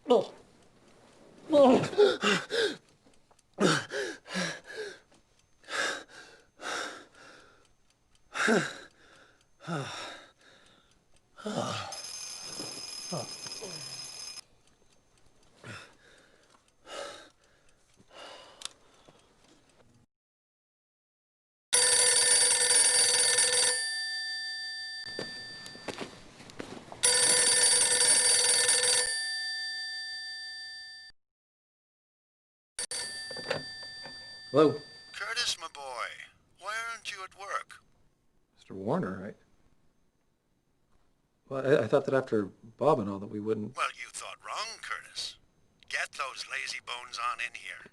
Hello? Curtis, my boy, why aren't you at work? Mr. Warner, right? Well, I thought that after Bob and all that we wouldn't... Well, you thought wrong, Curtis. Get those lazy bones on in here.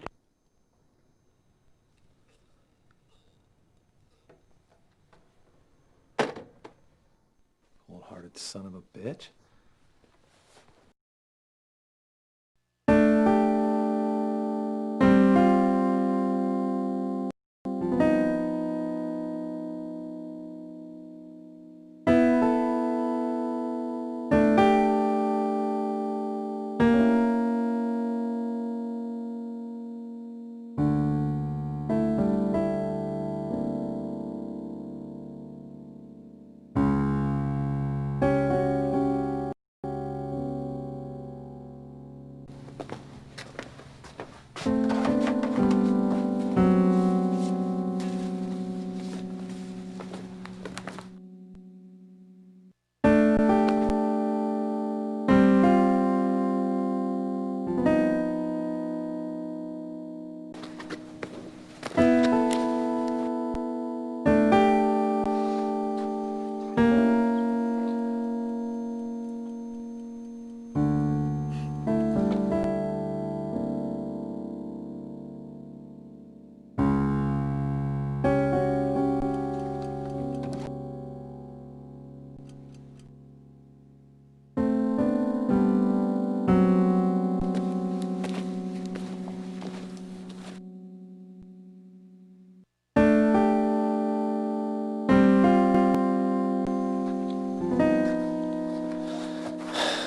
Cold-hearted son of a bitch.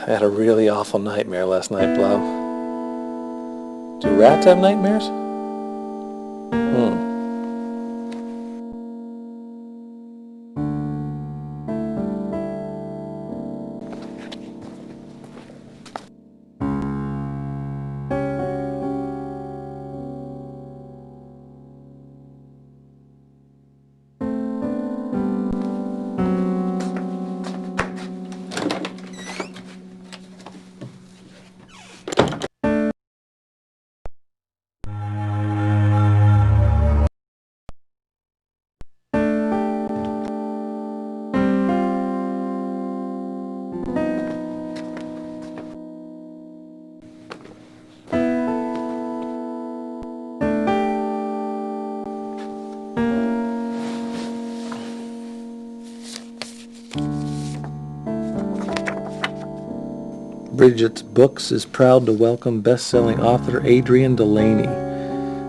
I had a really awful nightmare last night, Blau. Do rats have nightmares? Bridget's Books is proud to welcome best-selling author Adrienne Delaney.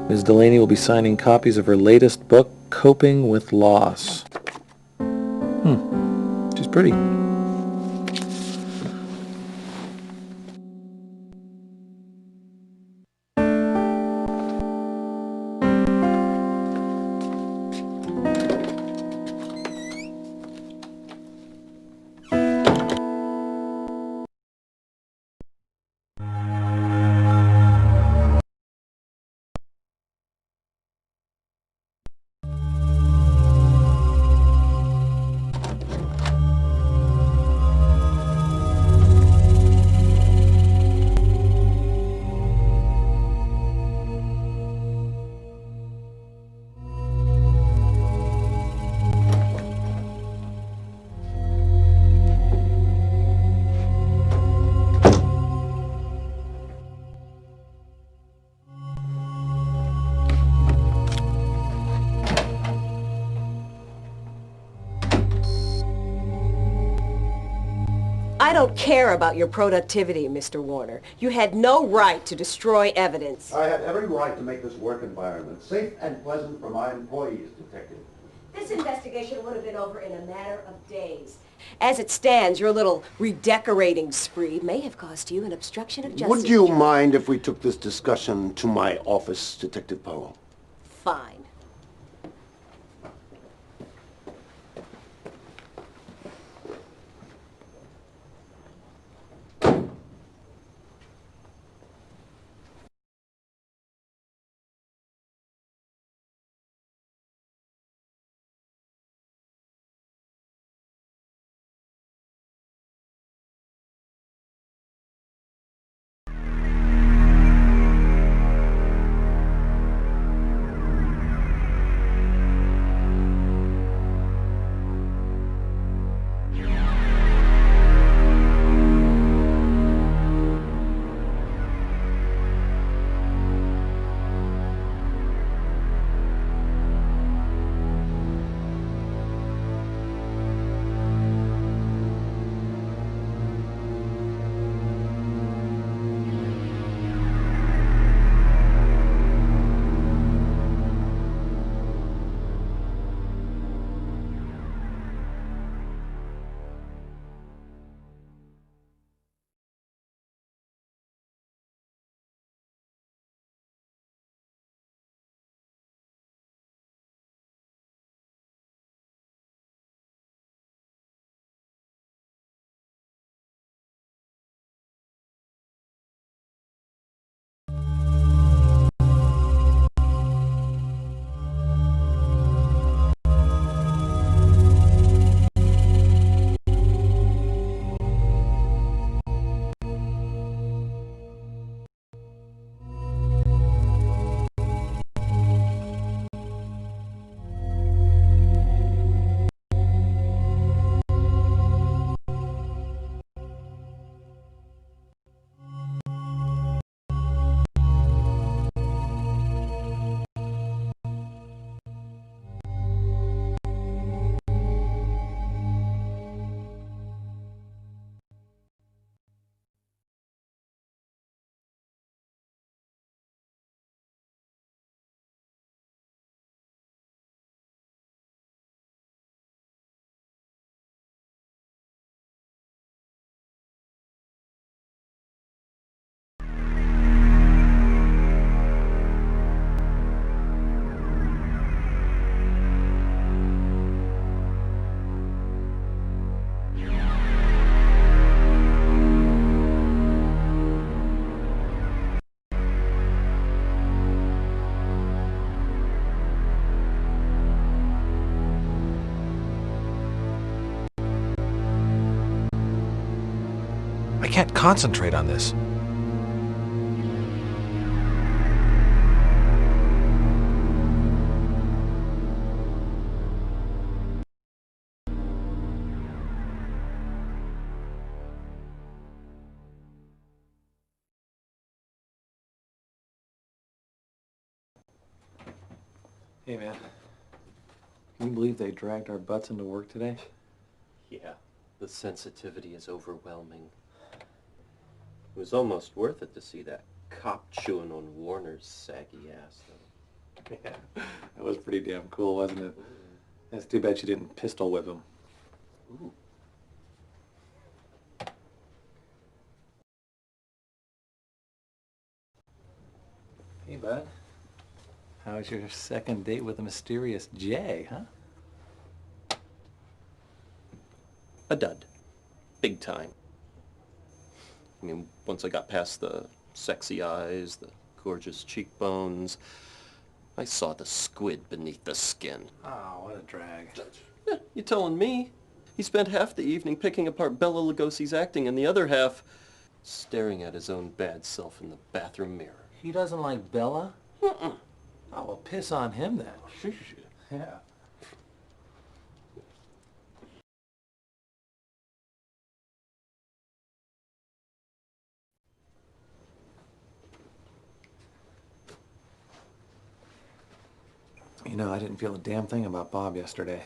Ms. Delaney will be signing copies of her latest book, Coping with Loss. She's pretty. I don't care about your productivity, Mr. Warner. You had no right to destroy evidence. I had every right to make this work environment safe and pleasant for my employees, Detective. This investigation would have been over in a matter of days. As it stands, your little redecorating spree may have cost you an obstruction of justice. Would you charge. mind if we took this discussion to my office, Detective Powell? Fine. I can't concentrate on this. Hey, man. Can you believe they dragged our butts into work today? Yeah, the sensitivity is overwhelming. It was almost worth it to see that cop chewing on Warner's saggy ass, though. Yeah, that was pretty damn cool, wasn't it? That's too bad she didn't pistol whip him. Ooh. Hey, bud. How was your second date with a mysterious J, huh? A dud. Big time. I mean, once I got past the sexy eyes, the gorgeous cheekbones, I saw the squid beneath the skin. Oh, what a drag. You telling me? He spent half the evening picking apart Bela Lugosi's acting and the other half staring at his own bad self in the bathroom mirror. He doesn't like Bella? Mm-mm. Oh, well, piss on him then. Yeah. You know, I didn't feel a damn thing about Bob yesterday.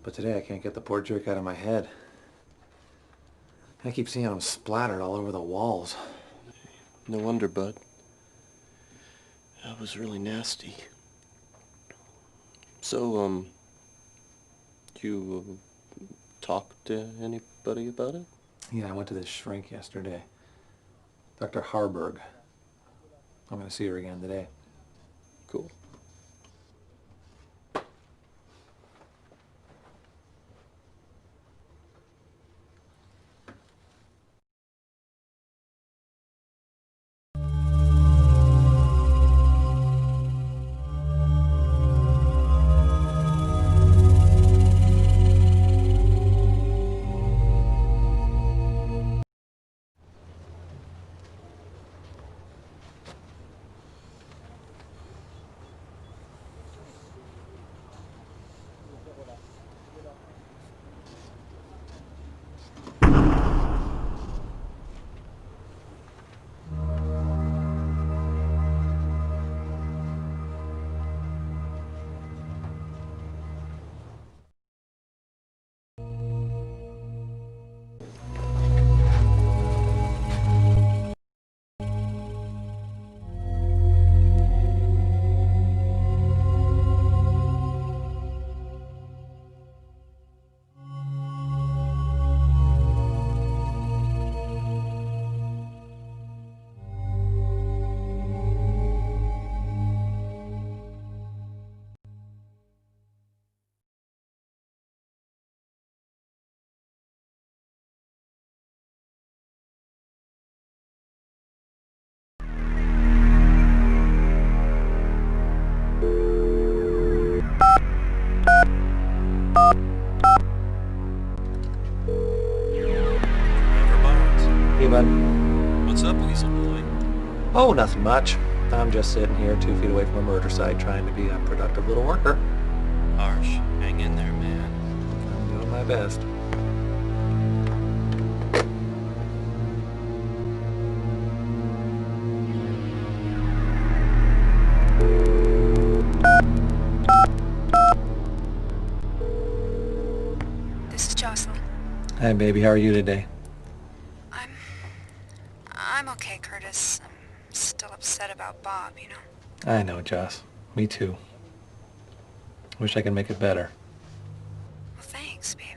But today I can't get the poor jerk out of my head. I keep seeing him splattered all over the walls. No wonder, bud. That was really nasty. So, you talk to anybody about it? Yeah, I went to this shrink yesterday. Dr. Harburg. I'm going to see her again today. Cool. Hey, bud. What's up, Weasel Boy? Oh, nothing much. I'm just sitting here 2 feet away from a murder site trying to be a productive little worker. Harsh. Hang in there, man. I'm doing my best. This is Jocelyn. Hi, baby. How are you today? I'm okay, Curtis. I'm still upset about Bob, you know? I know, Joss. Me too. Wish I could make it better. Well, thanks, baby.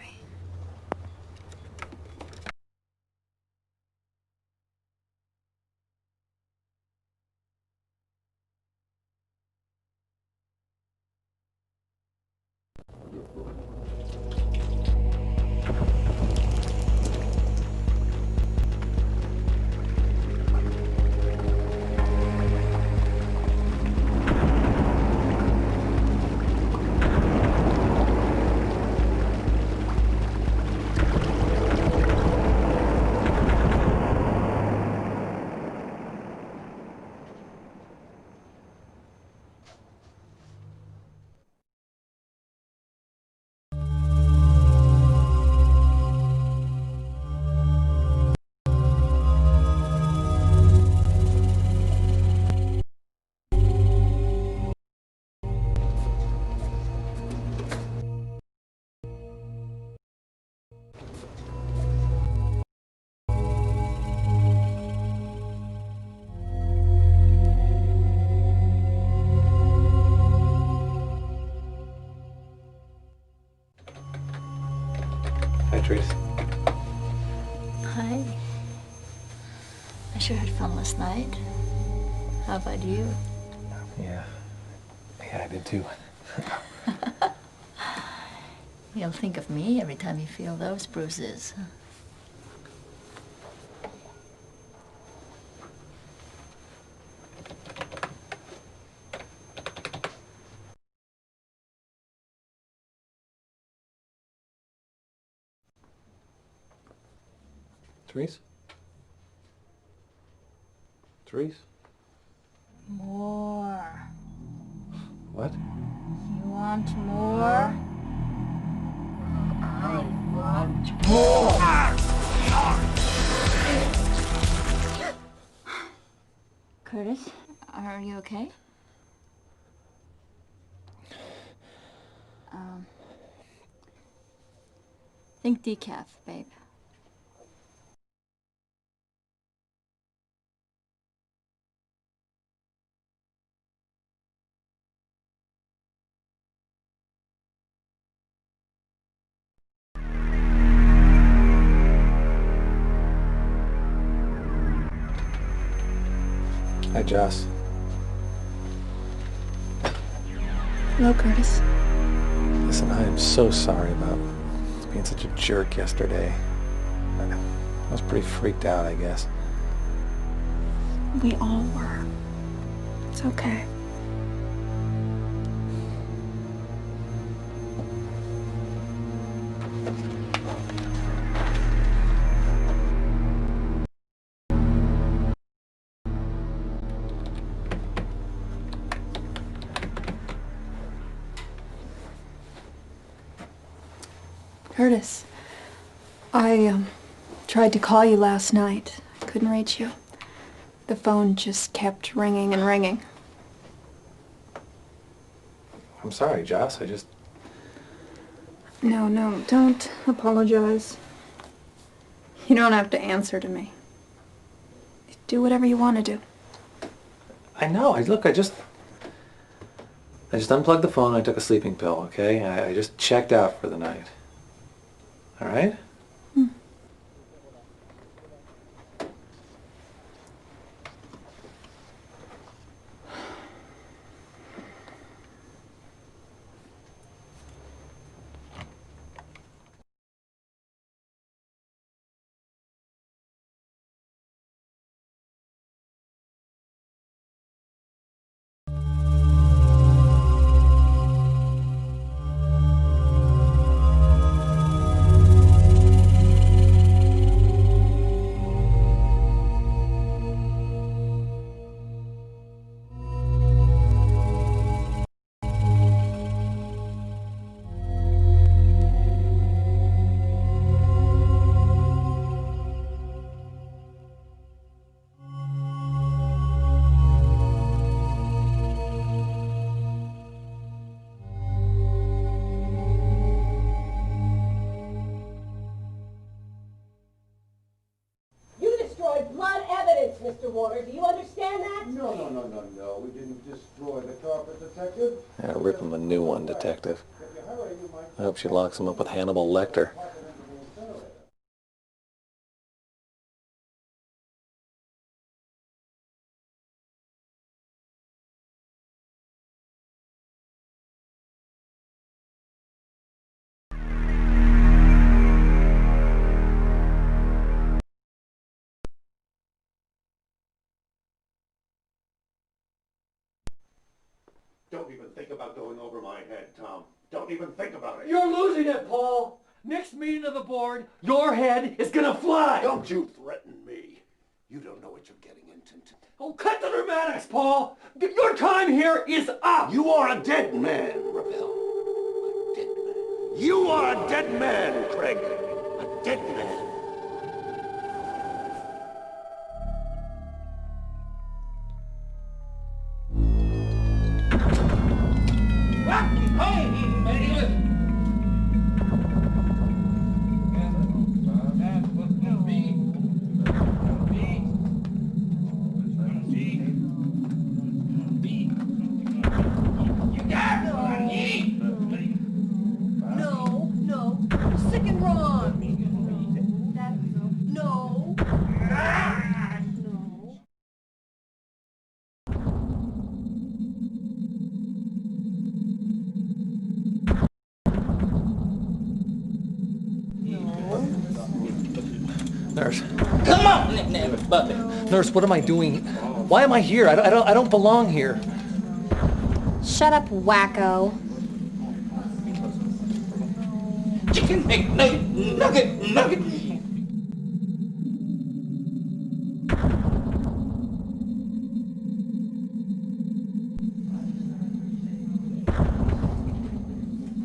Hi, Trace. Hi. I sure had fun last night. How about you? Yeah. Yeah, I did too. You'll think of me every time you feel those bruises. Therese? Therese? More. What? You want more? Curtis, are you okay? Think decaf, babe. Joss. Hello, Curtis. Listen, I am so sorry about being such a jerk yesterday. I was pretty freaked out, I guess. We all were. It's okay. Curtis, I tried to call you last night. I couldn't reach you. The phone just kept ringing and ringing. I'm sorry, Joss. I just... No, don't apologize. You don't have to answer to me. Do whatever you want to do. I know. I just unplugged the phone and I took a sleeping pill, okay? I just checked out for the night. All right? Mr. Warner. Do you understand that? No. We didn't destroy the carpet, Detective. Yeah, rip him a new one, Detective. I hope she locks him up with Hannibal Lecter. Don't even think about going over my head, Tom. Don't even think about it. You're losing it, Paul. Next meeting of the board, your head is gonna fly. Don't you threaten me. You don't know what you're getting into. Oh, cut the dramatics, Paul. Your time here is up. You are a dead man, Ravel. A dead man. You are a dead man, Craig. A dead man. Nurse. Come on, everybody. Nurse, what am I doing? Why am I here? I don't belong here. Shut up, wacko. Chicken nugget.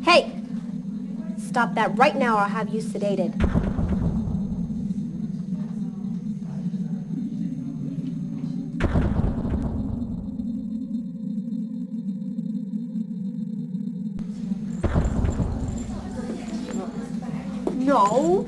Hey! Stop that right now or I'll have you sedated. No.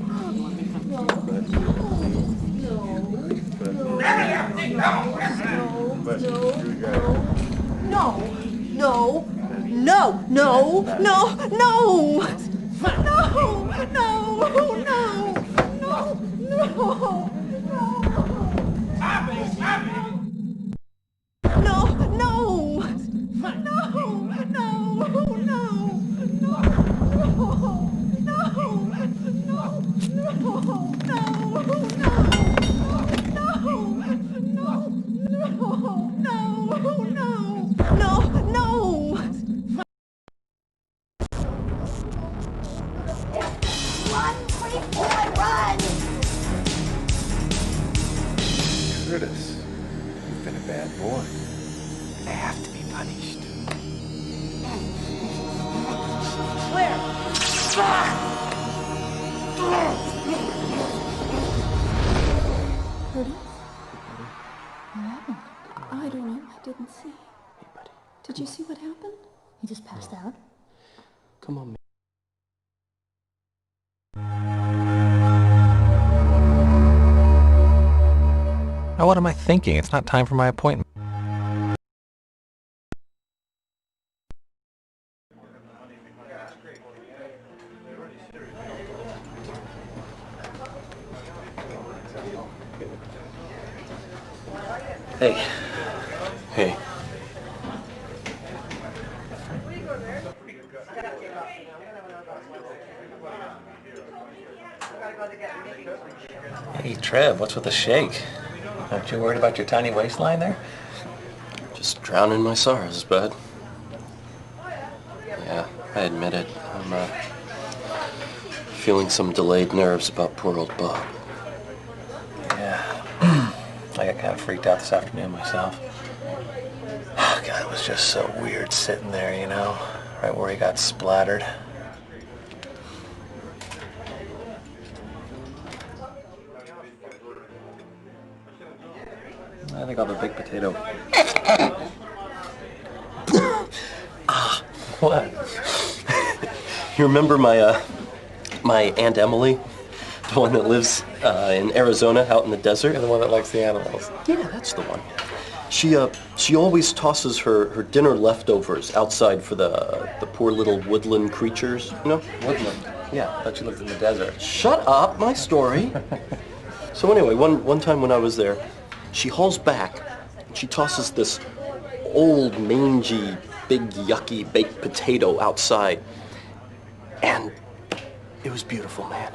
Did you see what happened? He just passed out. Come on, man. Now what am I thinking? It's not time for my appointment. Hey. Hey. Hey, Trev, what's with the shake? Aren't you worried about your tiny waistline there? Just drowning my sorrows, bud. Yeah, I admit it. I'm feeling some delayed nerves about poor old Bob. Yeah. I got kind of freaked out this afternoon myself. God, it was just so weird sitting there, you know, right where he got splattered. I think I'll have a big potato. What? You remember my Aunt Emily? The one that lives in Arizona out in the desert? You're the one that likes the animals. Yeah, that's the one. She always tosses her dinner leftovers outside for the poor little woodland creatures, you know? Woodland? Yeah, I thought you lived in the desert. Shut up, my story. So anyway, one time when I was there, she hauls back, and she tosses this old, mangy, big, yucky baked potato outside. And it was beautiful, man.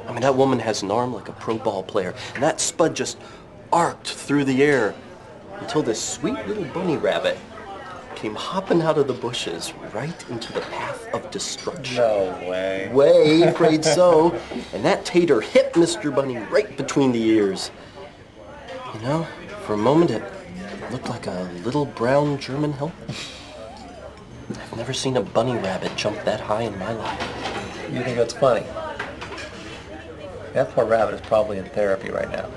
I mean, that woman has an arm like a pro ball player, and that spud just arced through the air until this sweet little bunny rabbit came hopping out of the bushes right into the path of destruction. No way. Way, afraid so. And that tater hit Mr. Bunny right between the ears. You know, for a moment it looked like a little brown German helper. I've never seen a bunny rabbit jump that high in my life. You think that's funny? That poor rabbit is probably in therapy right now.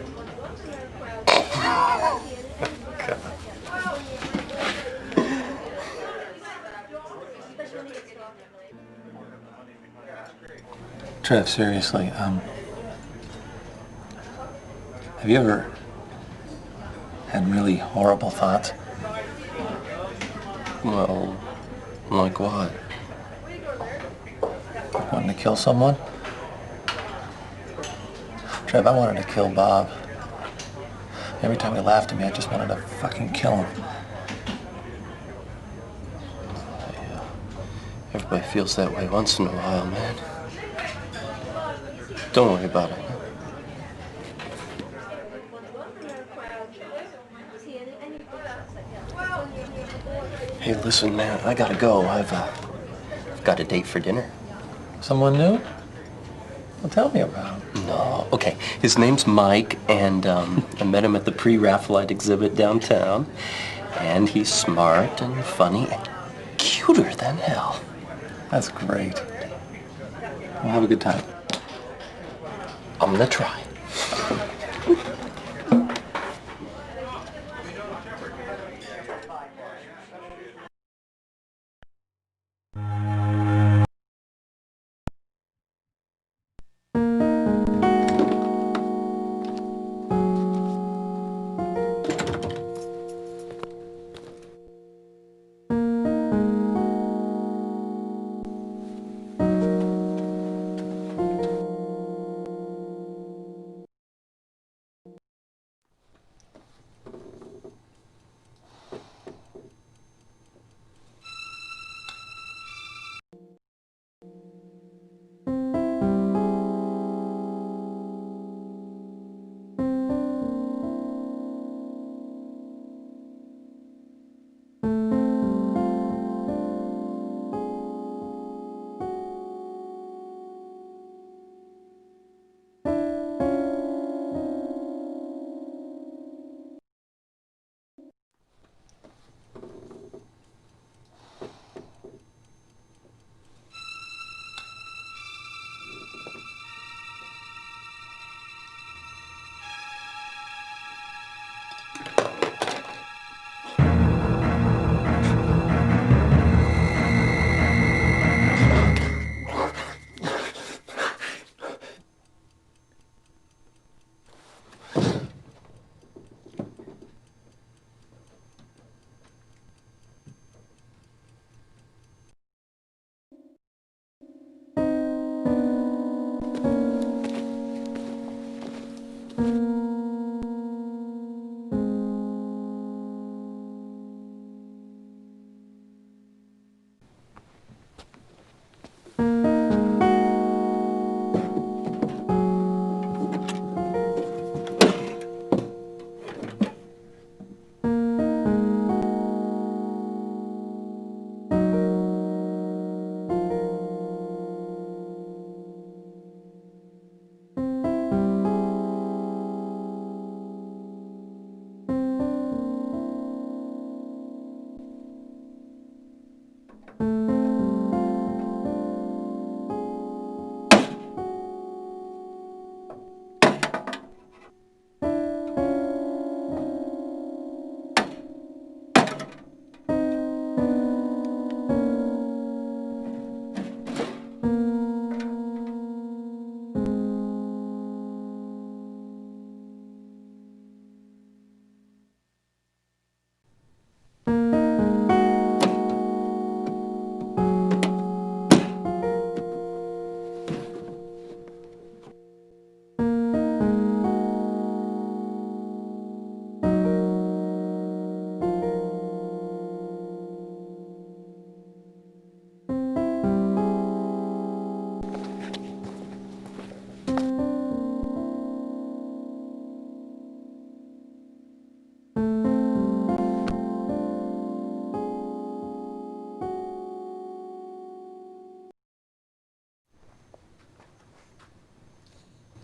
Trev, seriously, have you ever had really horrible thoughts? Well, like what? Like wanting to kill someone? Trev, I wanted to kill Bob. Every time he laughed at me, I just wanted to fucking kill him. Yeah. Everybody feels that way once in a while, man. Don't worry about it. Hey, listen, man, I gotta go. I've got a date for dinner. Someone new? Well, tell me about him. No, okay. His name's Mike, and I met him at the pre-Raphaelite exhibit downtown. And he's smart and funny and cuter than hell. That's great. Well, have a good time. I'm gonna try.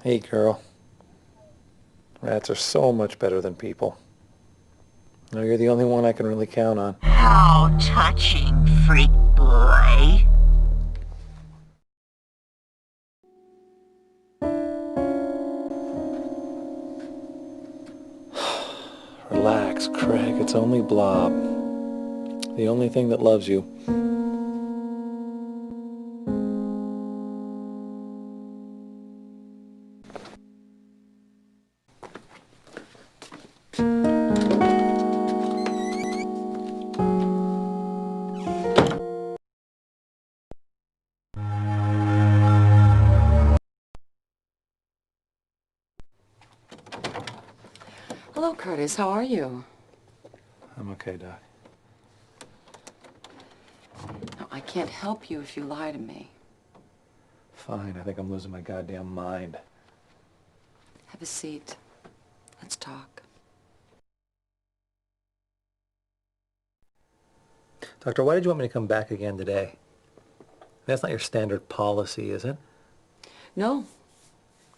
Hey, girl. Rats are so much better than people. No, you're the only one I can really count on. How touching, freak boy. Relax, Craig. It's only Blob. The only thing that loves you. Hello, Curtis. How are you? I'm okay, Doc. No, I can't help you if you lie to me. Fine. I think I'm losing my goddamn mind. Have a seat. Let's talk. Doctor, why did you want me to come back again today? That's not your standard policy, is it? No.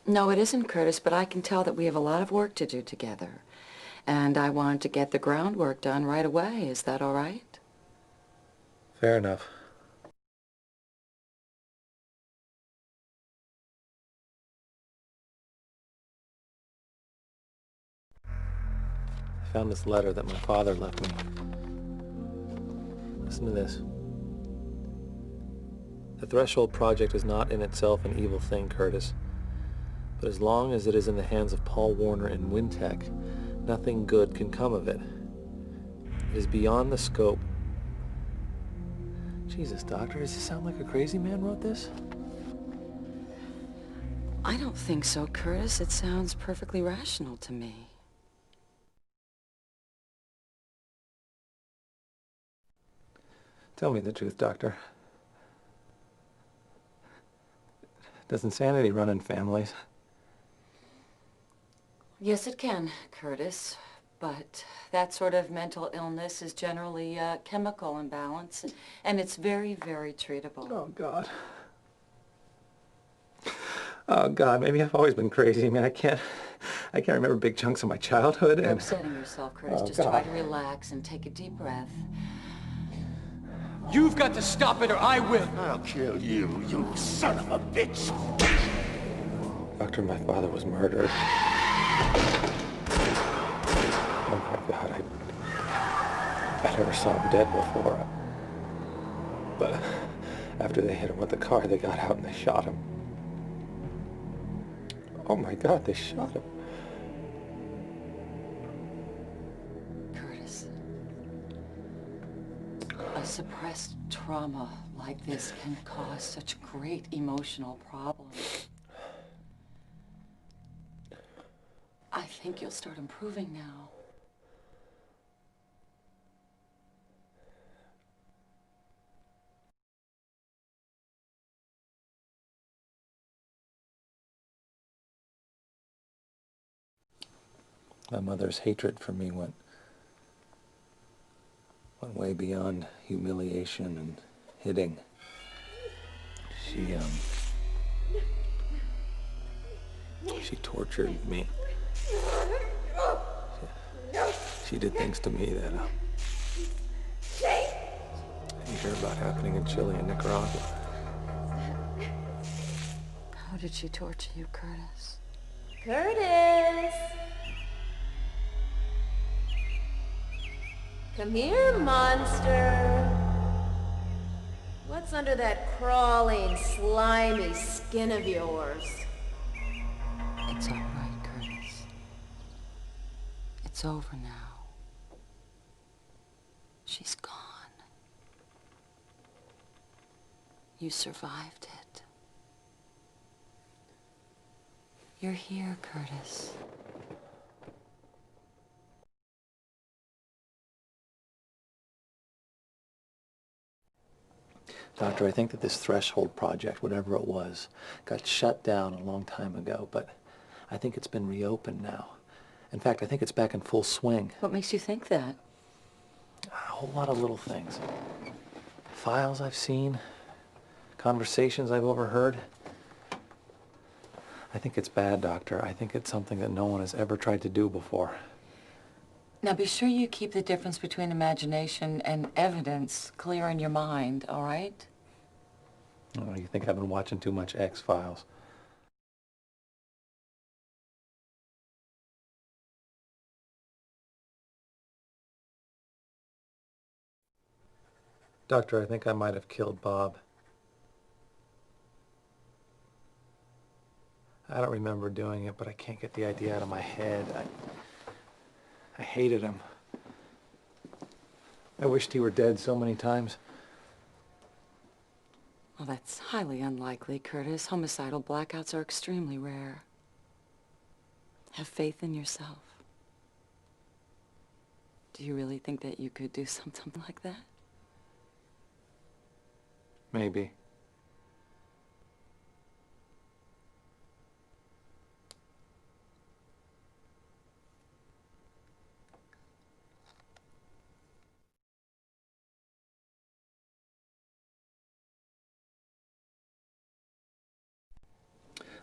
No, it isn't, Curtis, but I can tell that we have a lot of work to do together. And I want to get the groundwork done right away. Is that all right? Fair enough. I found this letter that my father left me. Listen to this. The Threshold Project is not in itself an evil thing, Curtis. But as long as it is in the hands of Paul Warner and Wintech, nothing good can come of it. It is beyond the scope. Jesus, Doctor, does this sound like a crazy man wrote this? I don't think so, Curtis. It sounds perfectly rational to me. Tell me the truth, Doctor. Does insanity run in families? Yes, it can, Curtis. But that sort of mental illness is generally a chemical imbalance, and it's very, very treatable. Oh, God. Oh, God, maybe I've always been crazy. I mean, I can't remember big chunks of my childhood. You're And upsetting yourself, Curtis. Oh, Just try God. to relax and take a deep breath. You've got to stop it or I will. I'll kill you, you son of a bitch! Doctor, my father was murdered. Oh, my God, I never saw him dead before. But after they hit him with the car, they got out and they shot him. Oh, my God, they shot him. Curtis, a suppressed trauma like this can cause such great emotional problems. I think you'll start improving now. My mother's hatred for me went way beyond humiliation and hitting. She tortured me. She did things to me that I didn't hear about happening in Chile and Nicaragua. How did she torture you, Curtis? Curtis! Come here, monster. What's under that crawling, slimy skin of yours? It's all right, Curtis. It's over now. She's gone. You survived it. You're here, Curtis. Doctor, I think that this Threshold project, whatever it was, got shut down a long time ago, but I think it's been reopened now. In fact, I think it's back in full swing. What makes you think that? A whole lot of little things. Files I've seen, conversations I've overheard. I think it's bad, Doctor. I think it's something that no one has ever tried to do before. Now be sure you keep the difference between imagination and evidence clear in your mind, all right? Oh, you think I've been watching too much X-Files? Doctor, I think I might have killed Bob. I don't remember doing it, but I can't get the idea out of my head. I hated him. I wished he were dead so many times. Well, that's highly unlikely, Curtis. Homicidal blackouts are extremely rare. Have faith in yourself. Do you really think that you could do something like that? Maybe.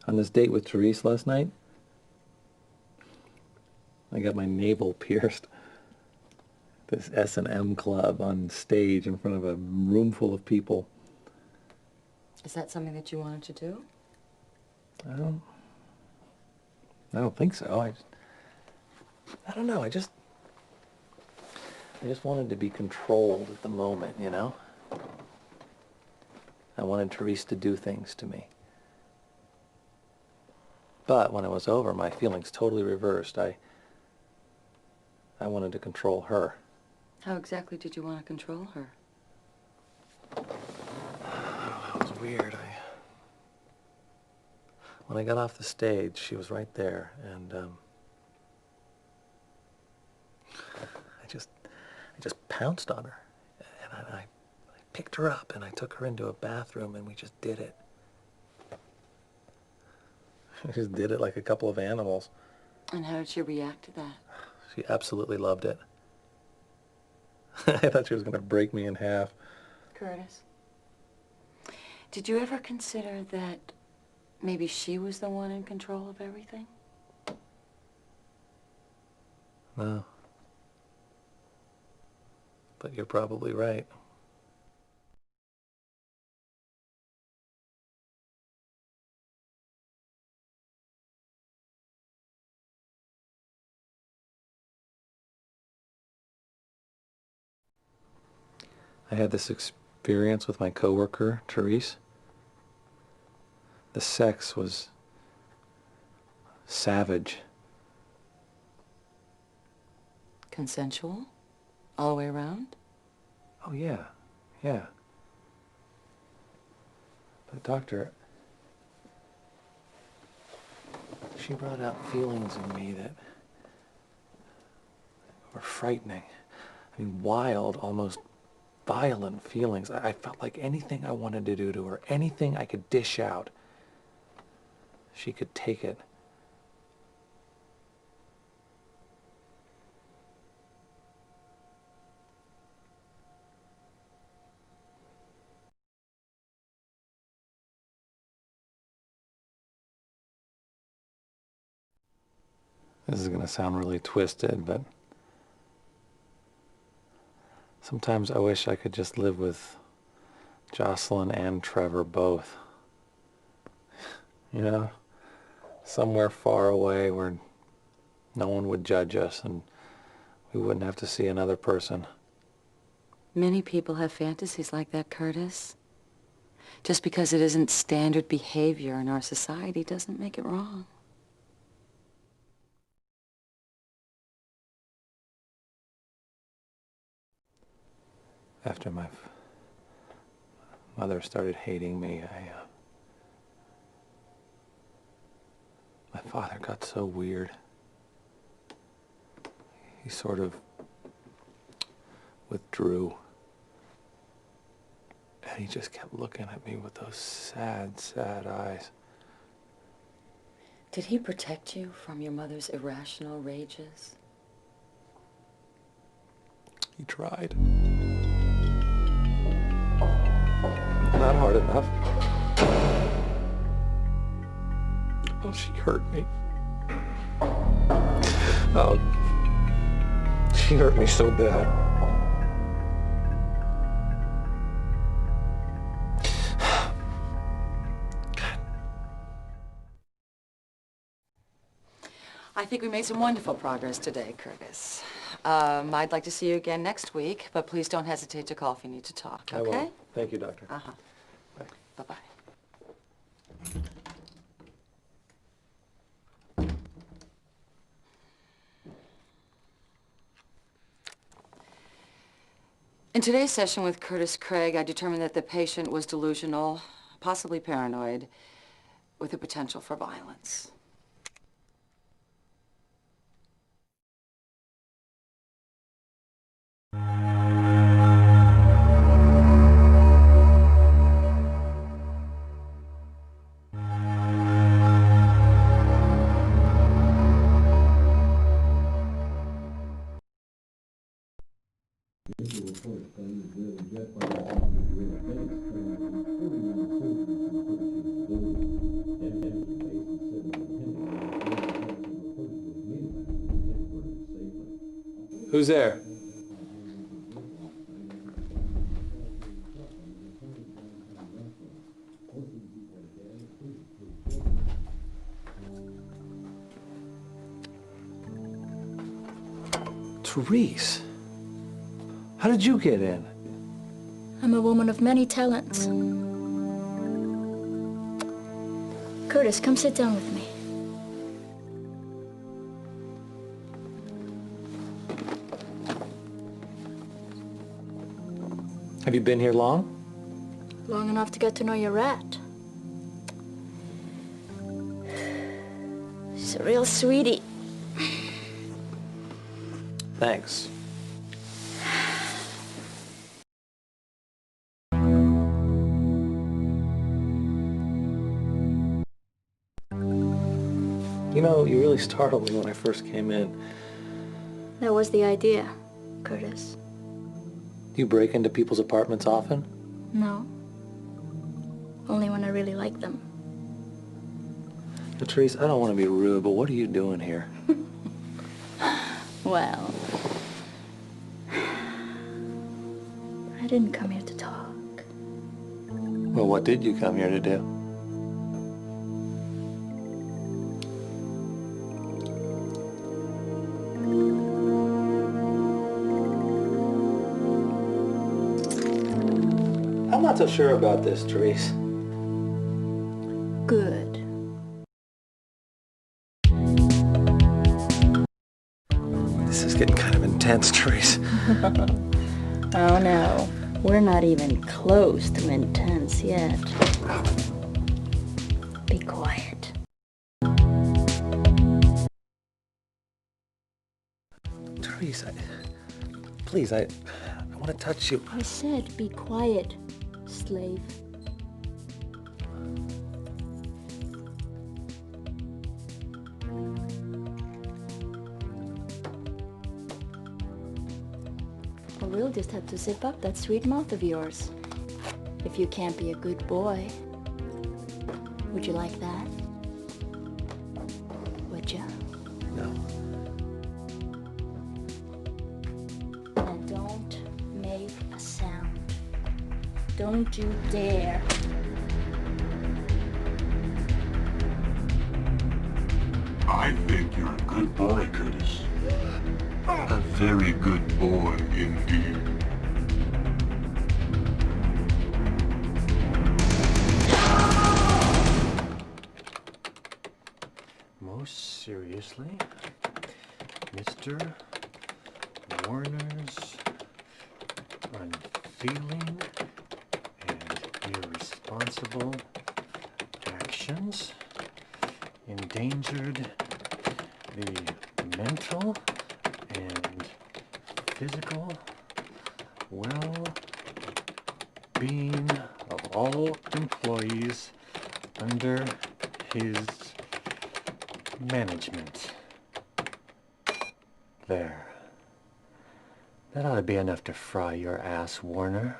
On this date with Therese last night, I got my navel pierced. This S&M club on stage in front of a room full of people. Is that something that you wanted to do? I don't think so. I don't know. I just wanted to be controlled at the moment, you know? I wanted Therese to do things to me. But when it was over, my feelings totally reversed. I wanted to control her. How exactly did you want to control her? It was weird. When I got off the stage, she was right there, and I just pounced on her, and I picked her up, and I took her into a bathroom, and we just did it. We just did it like a couple of animals. And how did she react to that? She absolutely loved it. I thought she was going to break me in half. Curtis, did you ever consider that maybe she was the one in control of everything? No. But you're probably right. I had this experience with my coworker, Therese. The sex was savage. Consensual? All the way around? Oh, yeah. Yeah. But, Doctor, she brought out feelings in me that were frightening. I mean, wild, almost violent feelings. I felt like anything I wanted to do to her, anything I could dish out, she could take it. This is going to sound really twisted, but sometimes I wish I could just live with Jocelyn and Trevor both. You know? Somewhere far away where no one would judge us and we wouldn't have to see another person. Many people have fantasies like that, Curtis. Just because it isn't standard behavior in our society doesn't make it wrong. After my mother started hating me, my father got so weird. He sort of withdrew. And he just kept looking at me with those sad, sad eyes. Did he protect you from your mother's irrational rages? He tried. Not hard enough. she hurt me. Oh, she hurt me so bad. I think we made some wonderful progress today, Curtis. I'd like to see you again next week, but please don't hesitate to call if you need to talk, okay? I will. Thank you, Doctor. Uh-huh. Bye. Bye-bye. In today's session with Curtis Craig, I determined that the patient was delusional, possibly paranoid, with a potential for violence. Who's there? Therese, how did you get in? I'm a woman of many talents. Curtis, come sit down with me. Have you been here long? Long enough to get to know your rat. She's a real sweetie. Thanks. You know, you really startled me when I first came in. That was the idea, Curtis. Do you break into people's apartments often? No. Only when I really like them. Therese, I don't want to be rude, but what are you doing here? Well, I didn't come here to talk. Well, what did you come here to do? I'm not so sure about this, Therese. Good. This is getting kind of intense, Therese. Oh no, we're not even close to intense yet. Be quiet. Therese, please, I want to touch you. I said be quiet, slave. Or we'll just have to zip up that sweet mouth of yours. If you can't be a good boy. Would you like that? Would you? No. And don't make a sound. Don't you dare. I think you're a good boy, Curtis. A very good boy indeed. Most seriously, Mr. Warner's unfeeling and irresponsible actions endangered the mental and physical well-being of all employees under his management. There. That ought to be enough to fry your ass, Warner.